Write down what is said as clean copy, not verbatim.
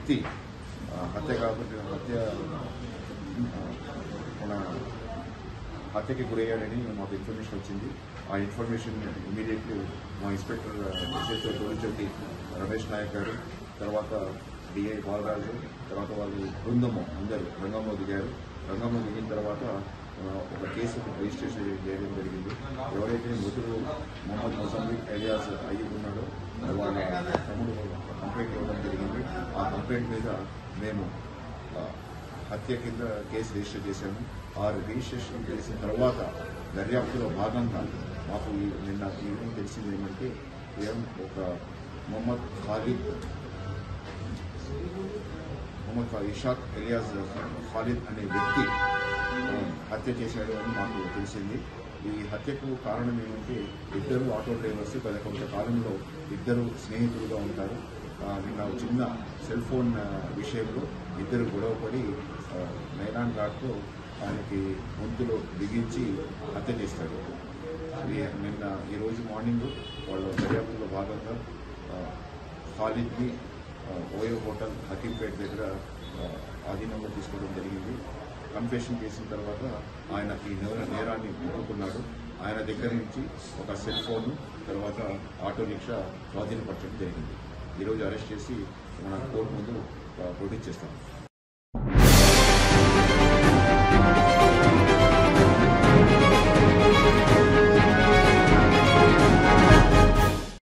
వ్యక్తి హత్య కాకుండా మన హత్యకి గురయ్యాడని మాకు ఇన్ఫర్మేషన్ వచ్చింది. ఆ ఇన్ఫర్మేషన్ ఇమీడియట్లీ మా ఇన్స్పెక్టర్ తోలిచెట్టి రమేష్ నాయక్ గారు, తర్వాత డిఐ బాలరాజు, తర్వాత వాళ్ళు బృందము అందరూ రంగంలో దిగారు. రంగంలో దిగిన తర్వాత ఒక కేసు రిజిస్ట్రేషన్ చేయడం జరిగింది. ఎవరైతే మృతుడు మొహమ్మద్ మొజంబిక్ ఎలియాస్ అయ్యి ఉన్నాడో వాళ్ళ తమ్ముడు కంప్లైంట్ ఇవ్వడం జరిగింది. ఆ కంప్లైంట్ మీద మేము హత్య కింద కేసు రిజిస్టర్ చేశాము. ఆ రిజిస్ట్రేషన్ చేసిన తర్వాత దర్యాప్తులో భాగంగా మాకు నిన్న ఈవినింగ్ తెలిసింది ఏమంటే ఒక మొహమ్మద్ ఇషాక్ ఎలియాస్ ఖాలిద్ అనే వ్యక్తి హత్య చేశాడు అని మాకు తెలిసింది. ఈ హత్యకు కారణం ఏమంటే ఇద్దరు ఆటో డ్రైవర్స్ గత కొంతకాలంలో ఇద్దరు స్నేహితులుగా ఉంటారు. నిన్న చిన్న సెల్ ఫోన్ విషయంలో ఇద్దరు గొడవపడి నైలాన్ ఘాట్తో ఆయనకి గొంతులో బిగించి హత్య చేస్తాడు. నిన్న ఈరోజు మార్నింగ్ వాళ్ళ దర్యాప్తులో భాగంగా ఖాలిద్ని ఓయో హోటల్ హకీంపేట్ దగ్గర ఆధీనంలో తీసుకోవడం జరిగింది. కన్ఫెషన్ చేసిన తర్వాత ఆయన ఈ నేరాన్ని ఒప్పుకున్నాడు. ఆయన దగ్గర నుంచి ఒక సెల్ ఫోను, తర్వాత ఆటో రిక్షా స్వాధీనపరచడం జరిగింది. ఈరోజు అరెస్ట్ చేసి మన కోర్టు ముందు ప్రొడ్యూస్ చేస్తాం.